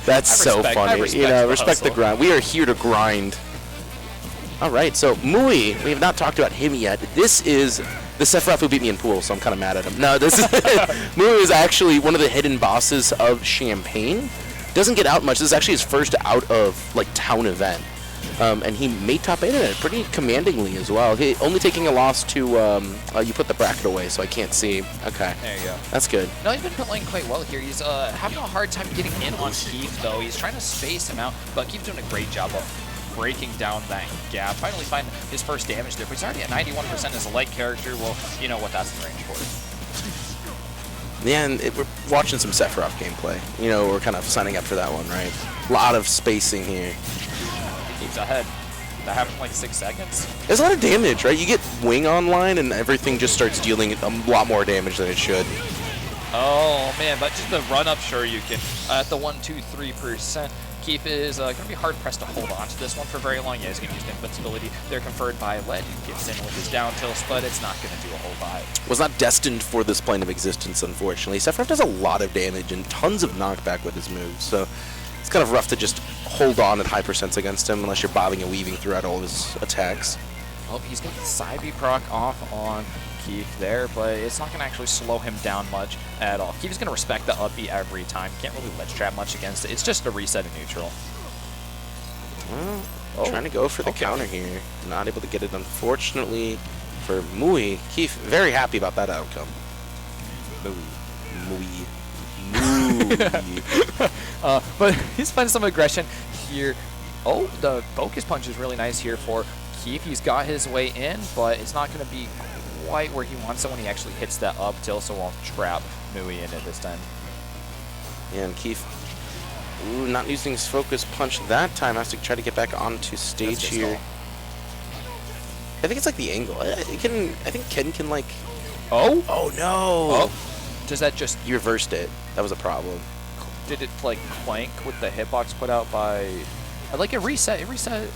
That's so funny. You know, respect the grind. We are here to grind. All right, so Mui, we have not talked about him yet. This is the Sephiroth who beat me in pool, so I'm kind of mad at him. No, this is Mui is actually one of the hidden bosses of Champagne. Doesn't get out much. This is actually his first out of like town event, and he made top 8 in it pretty commandingly as well. He only taking a loss to you put the bracket away, so I can't see. Okay, there you go. That's good. No, he's been playing quite well here. He's having a hard time getting in on Kief though. He's trying to space him out, but Kief's doing a great job of breaking down that gap. Finally find his first damage there, but he's already at 91% as a light character. Well, you know what that's in range for. Yeah, and we're watching some Sephiroth gameplay. You know, we're kind of signing up for that one, right? A lot of spacing here. He keeps ahead. That happened in like 6 seconds. There's a lot of damage, right? You get Wing online and everything just starts dealing a lot more damage than it should. Oh man, but just the run up, sure you can. At the 1-2-3%. Kief is going to be hard-pressed to hold on to this one for very long. Yeah, he's going to use the invincibility. They're conferred by Lead, who gets in with his down tilts, but it's not going to do a whole lot. Was not destined for this plane of existence, unfortunately. Sephiroth does a lot of damage and tons of knockback with his moves, so it's kind of rough to just hold on at high percents against him unless you're bobbing and weaving throughout all of his attacks. Well, he's going to get side B proc off on Kief there, but it's not going to actually slow him down much at all. Kief is going to respect the up B every time. Can't really ledge trap much against it. It's just a reset in neutral. Well, trying to go for the counter here. Not able to get it, unfortunately, for Mui. Kief very happy about that outcome. Mui. But he's finding some aggression here. Oh, the focus punch is really nice here for Kief. He's got his way in, but it's not going to be quite where he wants it when he actually hits that up tilt, so won't trap Mui in it this time. Yeah, and Kief, not using his focus punch that time, has to try to get back onto stage here. I think it's like the angle. I think Ken can like. Oh! Oh no! Oh. Does that just? You reversed it. That was a problem. Did it like clank with the hitbox put out by? Like it reset. It reset.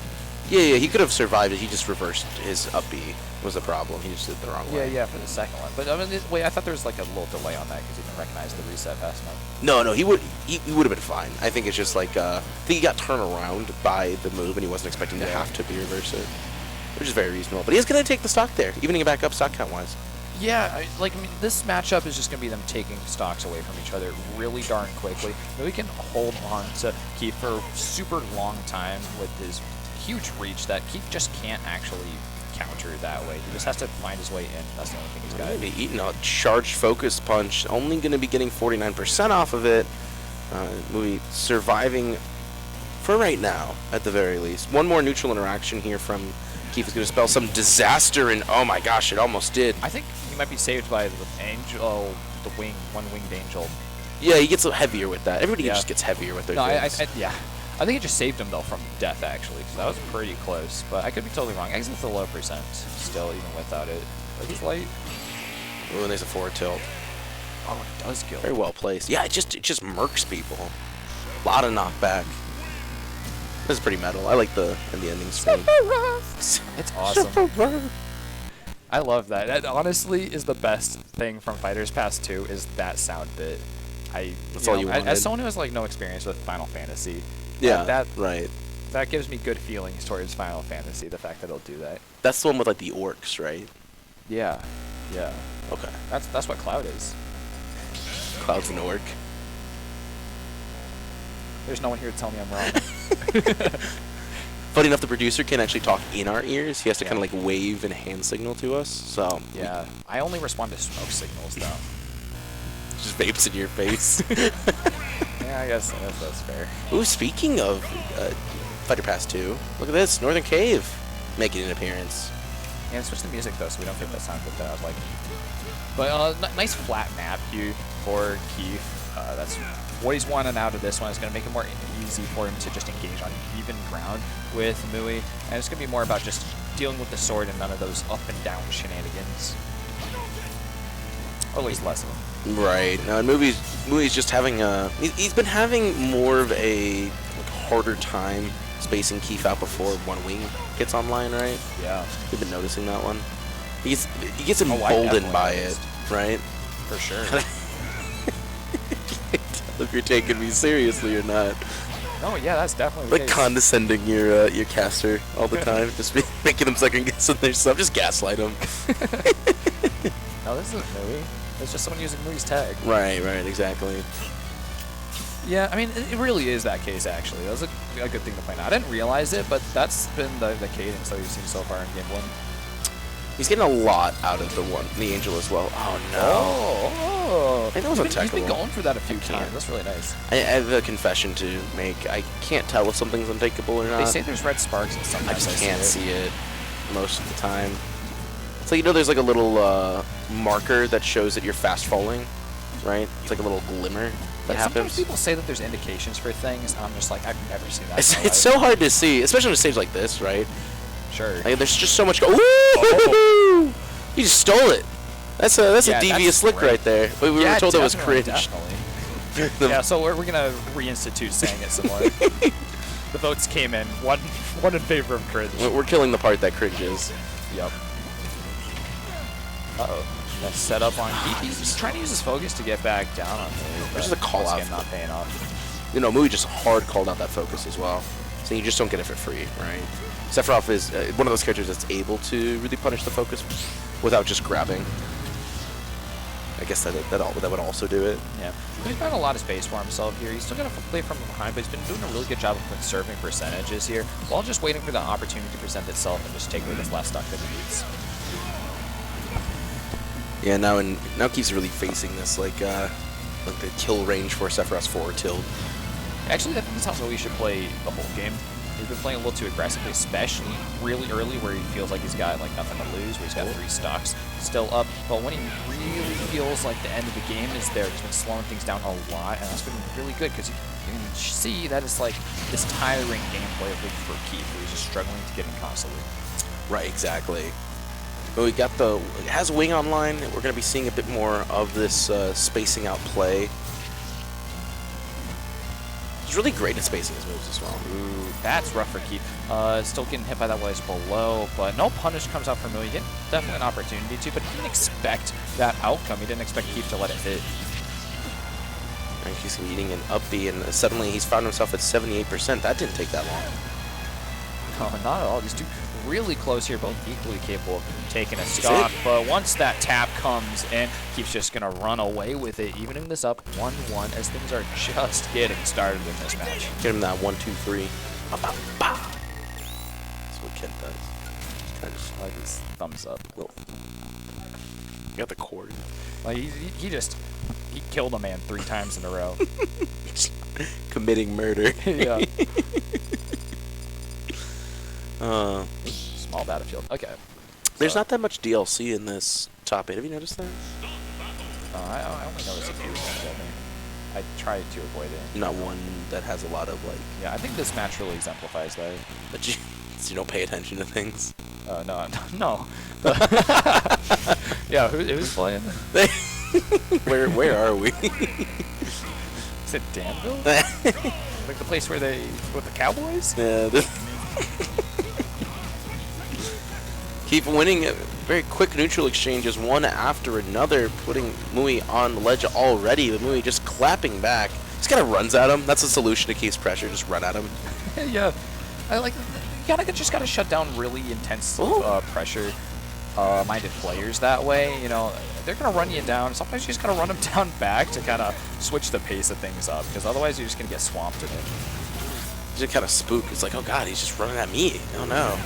Yeah, he could have survived it. He just reversed his up B was the problem. He just did it the wrong way. Yeah, for the second one. But I mean, wait, I thought there was like a little delay on that because he didn't recognize the reset fast enough. No, he would have been fine. I think it's just like I think he got turned around by the move and he wasn't expecting to have to be reverse it, which is very reasonable. But he is going to take the stock there, evening it back up stock count wise. Yeah, I mean, this matchup is just going to be them taking stocks away from each other really darn quickly. We can hold on to Kief for a super long time with his huge reach that Kief just can't actually counter that way. He just has to find his way in. That's the only thing he's got. Going to be eating a charged focus punch. Only going to be getting 49% off of it. Mui surviving for right now, at the very least. One more neutral interaction here from Kief is going to spell some disaster, and oh my gosh, it almost did. I think he might be saved by the angel, the one-winged angel. Yeah, he gets a little heavier with that. Everybody just gets heavier with their things. Yeah. I think it just saved him, though, from death, actually, because that was pretty close. But I could be totally wrong. I guess it's a low percent still, even without it. But he's light. Ooh, and there's a forward tilt. Oh, it does kill. Very well placed. Yeah, it just murks people. A lot of knockback. This is pretty metal. I like the ending screen. It's awesome. I love that. That honestly is the best thing from Fighters Pass 2 is that sound bit. That's all you wanted. As someone who has like no experience with Final Fantasy, right. That gives me good feelings towards Final Fantasy. The fact that it'll do that. That's the one with like the orcs, right? Yeah. Okay. That's what Cloud is. Cloud's an orc. There's no one here to tell me I'm wrong. Funny enough, the producer can actually talk in our ears. He has to kind of like wave and hand signal to us. So yeah, I only respond to smoke signals though. Just vapes in your face. Yeah, I guess that's fair. Ooh, speaking of Fighter Pass 2, look at this, Northern Cave making an appearance. Yeah, switch the music though, so we don't get that sound with that. I was like, but nice flat map here for Kief. That's what he's wanting out of this one. It's going to make it more easy for him to just engage on even ground with Mui, and it's going to be more about just dealing with the sword and none of those up and down shenanigans. Or at least less of them. Right. No, and Mui's just having he's been having more of a harder time spacing Kief out before One Wing gets online, right? Yeah. We've been noticing that one. He gets emboldened by it, right? For sure. if you're taking me seriously or not. No, yeah, that's definitely Like condescending your caster all the time, just making them second guess on their stuff. Just gaslight them. No, this isn't Mui. It's just someone using Mui's tag. Right, exactly. Yeah, I mean, it really is that case, actually. That was a good thing to point out. I didn't realize it, but that's been the cadence that we've seen so far in Game 1. He's getting a lot out of the Angel as well. Oh, no. Oh. I think that was untechable. He's been going for that a few times. That's really nice. I have a confession to make. I can't tell if something's untakeable or not. They say there's red sparks, and sometimes I just can't see it most of the time. So, you know, there's like a little marker that shows that you're fast falling, right? It's like a little glimmer that happens. Sometimes people say that there's indications for things, and I'm just like, I've never seen that. It's so hard to see, especially on a stage like this, right? Sure. Like, there's just so much. Ooh! You just stole it. That's a devious lick right there. But we were told it was cringe. Definitely. Yeah, so we're gonna reinstitute saying it some more. The votes came in. One in favor of cringe. We're killing the part that cringes. Yep. Uh-oh. Nice setup on Kief. He's trying to use his focus to get back down on me. There's a call out. Not paying off. You know, Mui just hard called out that focus as well. So you just don't get it for free, right? Sephiroth is one of those characters that's able to really punish the focus without just grabbing. I guess that would also do it. Yeah. He's found a lot of space for himself here. He's still going to play from behind, but he's been doing a really good job of conserving percentages here while just waiting for the opportunity to present itself and just take away this last stock that he needs. Yeah, now Kief's really facing this like the kill range for Sephiroth's forward tilt. Actually, I think that's how we should play the whole game. He's been playing a little too aggressively, especially really early where he feels like he's got like nothing to lose, where he's got 3 stocks still up. But when he really feels like the end of the game is there, he's been slowing things down a lot, and that's been really good because you can see that it's like this tiring gameplay for Kief, where he's just struggling to get in constantly. Right, exactly. But we got it has Wing online. We're going to be seeing a bit more of this spacing out play. He's really great at spacing his moves as well. Ooh, that's rough for Kief. Still getting hit by that waist below, but no punish comes out from Mui. He had definitely an opportunity to, but he didn't expect that outcome. He didn't expect Kief to let it hit. And he's eating an up B, and suddenly he's found himself at 78%. That didn't take that long. No, not at all. These two really close here, both equally capable of taking a stock. But once that tap comes in, Kief's just going to run away with it, evening this up 1-1 as things are just getting started in this match. Get him that 1-2-3. That's what Ken does. Just kind of like his thumbs up. You got the cord. Like he killed a man 3 times in a row. Committing murder. Yeah. Small battlefield. Okay. There's not that much DLC in this top 8. Have you noticed that? I only noticed a few things. I tried to avoid it. Not one that has a lot of like. Yeah, I think this match really exemplifies that. But you don't pay attention to things. No. Yeah, who's playing? Where are we? Is it Danville? Like the place where with the Cowboys? Yeah. Keep winning very quick neutral exchanges, one after another, putting Mui on the ledge already. But Mui just clapping back. Just kind of runs at him. That's the solution to Kief's pressure. Just run at him. Yeah, I like. You just gotta shut down really intense pressure-minded players that way. You know, they're gonna run you down. Sometimes you just gotta run them down back to kind of switch the pace of things up, because otherwise you're just gonna get swamped in it. Just kind of spook. It's like, oh god, he's just running at me. Oh no.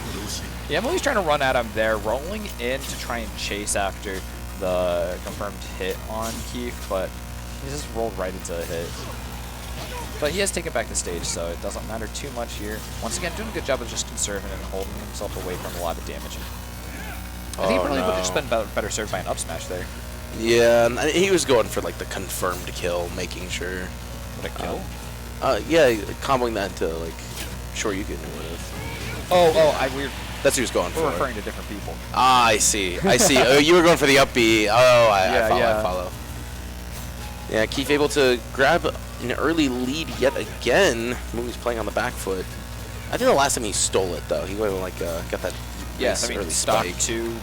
Yeah, Emily's trying to run at him there, rolling in to try and chase after the confirmed hit on Kief, but he just rolled right into a hit. But he has taken back the stage, so it doesn't matter too much here. Once again, doing a good job of just conserving and holding himself away from a lot of damage. I think it probably would have just been better served by an up smash there. Yeah, and he was going for like the confirmed kill, making sure. What a kill? Yeah, comboing that into like sure you can do it. That's what he was going for. We're referring to different people. Ah, I see. Oh, you were going for the up B. Oh, I follow. Yeah, Kief able to grab an early lead yet again. Mui's playing on the back foot. I think the last time he stole it though, he went like got that early stock spike. 2,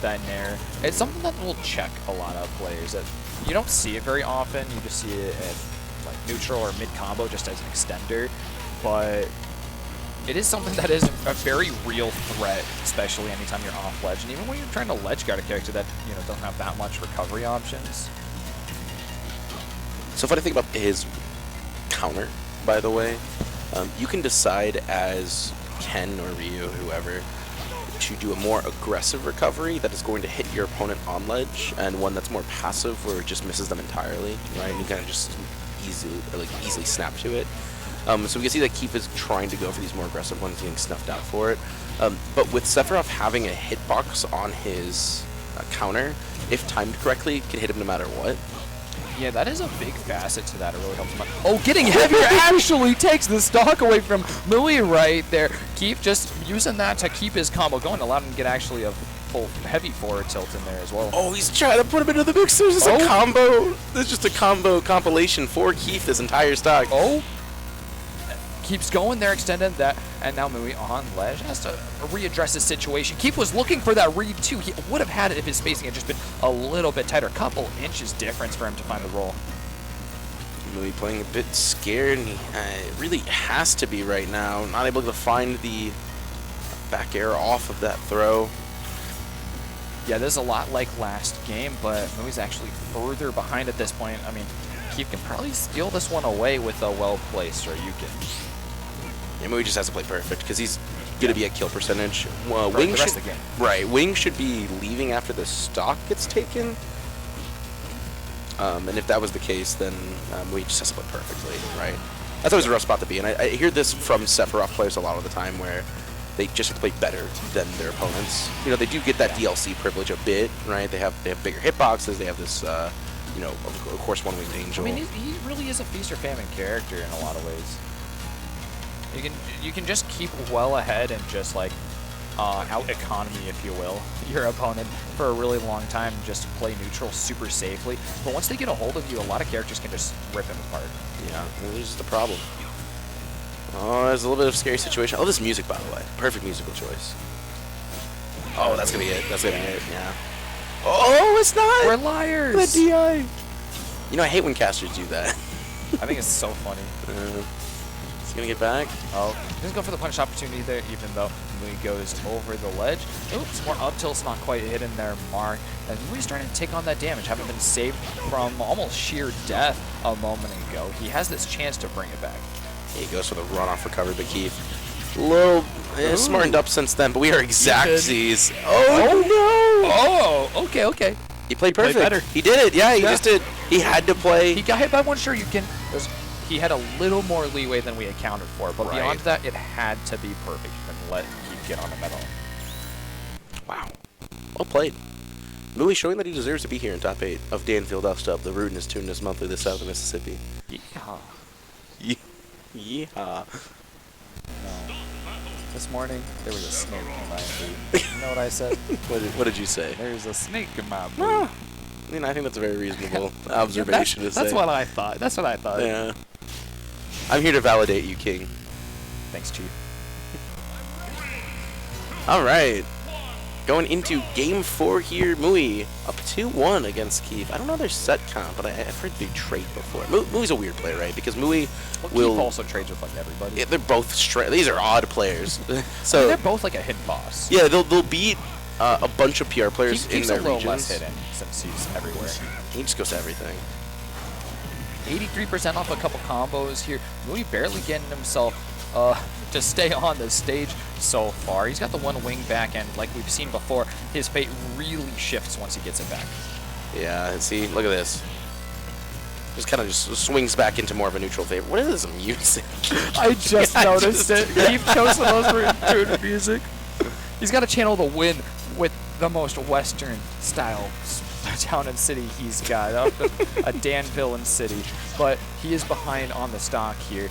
that nair. It's something that will check a lot of players. That you don't see it very often. You just see it at like neutral or mid-combo just as an extender, but it is something that is a very real threat, especially anytime you're off ledge, and even when you're trying to ledge guard a character that doesn't have that much recovery options. So if I think about his counter, by the way, you can decide as Ken or Ryu, whoever, to do a more aggressive recovery that is going to hit your opponent on ledge, and one that's more passive where it just misses them entirely, right? And you kind of just easily snap to it. So we can see that Kief is trying to go for these more aggressive ones, getting snuffed out for it. But with Sephiroth having a hitbox on his counter, if timed correctly, can hit him no matter what. Yeah, that is a big facet to that. It really helps him out. Oh, getting heavier actually takes the stock away from Mui right there. Kief just using that to keep his combo going, allowed him to get actually a full heavy forward tilt in there as well. Oh, he's trying to put him into the mix. There's just a combo. There's just a combo compilation for Kief this entire stock. Oh. Keeps going there, extending that, and now Mui on ledge has to readdress his situation. Kief was looking for that read too. He would have had it if his spacing had just been a little bit tighter. A couple inches difference for him to find the roll. Mui playing a bit scared, and he really has to be right now. Not able to find the back air off of that throw. Yeah, this is a lot like last game, but Mui's actually further behind at this point. I mean, Kief can probably steal this one away with a well-placed Ryukin. Yeah, Mui just has to play perfect because he's going to be at kill percentage. Well, Wing the rest of the game. Right, Wing should be leaving after the stock gets taken. And if that was the case, then Mui just has to play perfectly, right? That's always a rough spot to be in. I hear this from Sephiroth players a lot of the time where they just have to play better than their opponents. You know, they do get that DLC privilege a bit, right? They have bigger hitboxes. They have this, you know, of course, one-winged angel. I mean, he really is a feast or famine character in a lot of ways. You can just keep well ahead and just like out economy, if you will, your opponent for a really long time. Just play neutral super safely. But once they get a hold of you, a lot of characters can just rip him apart. Yeah, this is the problem. Oh, there's a little bit of a scary situation. Oh, this music, by the way, perfect musical choice. Oh, that's gonna be it. That's gonna be it. Yeah. Oh, it's not. We're liars. The DI. You know, I hate when casters do that. I think it's so funny. He's gonna get back. Oh, he doesn't go for the punish opportunity there, even though Mui goes over the ledge. Oops, more up tilt's not quite hitting their mark. And Mui's starting to take on that damage, having been saved from almost sheer death a moment ago. He has this chance to bring it back. He goes for the runoff recovery, but Kief a little smartened up since then, but we are exactsies. Oh, no! Oh, okay. He played perfect. Played better. He did it. Yeah, he just did. He had to play. He got hit by one Shoryuken. He had a little more leeway than we accounted for, but beyond that, it had to be perfect. You couldn't let Kief get on the medal. Wow. Well played. Mui showing that he deserves to be here in top 8 of Danville Dust-Up, the Rudeness Tuneness Monthly this south of Mississippi. Yeehaw. Yeehaw. No. This morning, there was a snake in my boot. You know what I said? What did you say? There's a snake in my boot. I mean, I think that's a very reasonable observation to say. That's what I thought. That's what I thought. Yeah. I'm here to validate you, King. Thanks, Chief. All right. Going into Game 4 here, Mui up 2-1 against Kief. I don't know their set comp, but I've heard they trade before. Mui's a weird player, right? Because Mui will... Kief also trades with, like, everybody. Yeah, they're both these are odd players. So I mean, they're both, like, a hidden boss. Yeah, they'll beat a bunch of PR players in their Kief's a little regions. less hidden since he's everywhere. He just goes to everything. 83% off a couple combos here. Mui barely getting himself to stay on the stage so far. He's got the one wing back, and like we've seen before, his fate really shifts once he gets it back. Yeah, and see, look at this. Just kind of just swings back into more of a neutral favor. What is this music? I just noticed it. Kief chose the most intuitive music. He's got to channel the wind with the most Western style town and city he's got, a Danville and city, but he is behind on the stock here,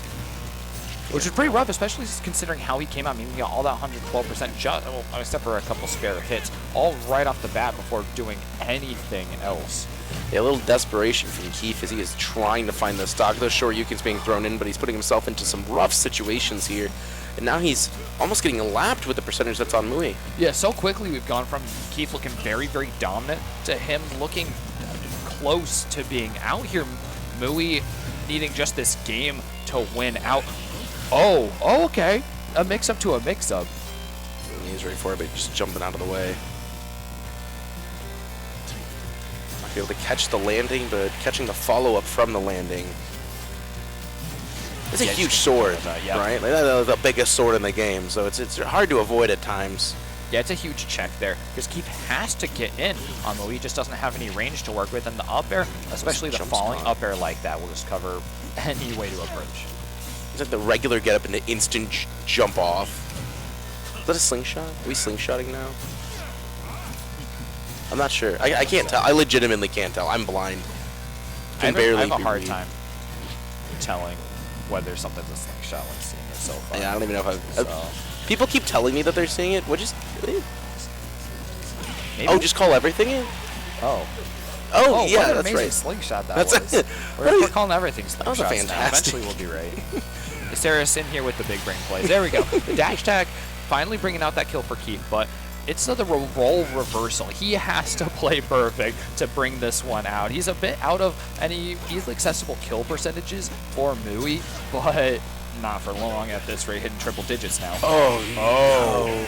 which is pretty rough, especially considering how he came out. I mean, he got all that 112%, except for a couple spare hits, all right off the bat before doing anything else. Yeah, a little desperation from Kief as he is trying to find the stock. Those Shoryuken's being thrown in, but he's putting himself into some rough situations here. And now he's almost getting lapped with the percentage that's on Mui. Yeah, so quickly we've gone from Kief looking very, very dominant to him looking close to being out here. Mui needing just this game to win out. Oh, okay. A mix-up to a mix-up. He's ready for it, but just jumping out of the way. Might be able to catch the landing, but catching the follow-up from the landing. It's a huge sword, right? Like, that's the biggest sword in the game, so it's hard to avoid at times. Yeah, it's a huge check there, because Kief has to get in on Mui. He just doesn't have any range to work with, and the up air, especially the falling up air like that, will just cover any way to approach. It's like the regular get up and the instant jump off. Is that a slingshot? Are we slingshotting now? I'm not sure. I can't tell. I legitimately can't tell. I'm blind. I have a hard time telling whether something's a slingshot when seeing it so far. Yeah, I don't even know if people keep telling me that they're seeing it. What just? Oh, just call everything in. Oh, yeah, what an that's amazing right. slingshot that That's was. We're calling everything slingshots. That was a fantastic. Now. Eventually, we'll be right. Viserys in here with the big brain plays. There we go. The dash tag finally bringing out that kill for Kief, but it's the role reversal. He has to play perfect to bring this one out. He's a bit out of any easily accessible kill percentages for Mui, but not for long at this rate, hitting triple digits now. Oh.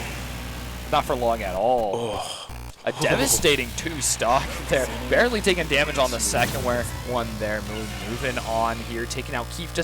Not for long at all. Oh. A devastating 2 stock there. Barely taking damage on the second one there. Moving on here, taking out Kief just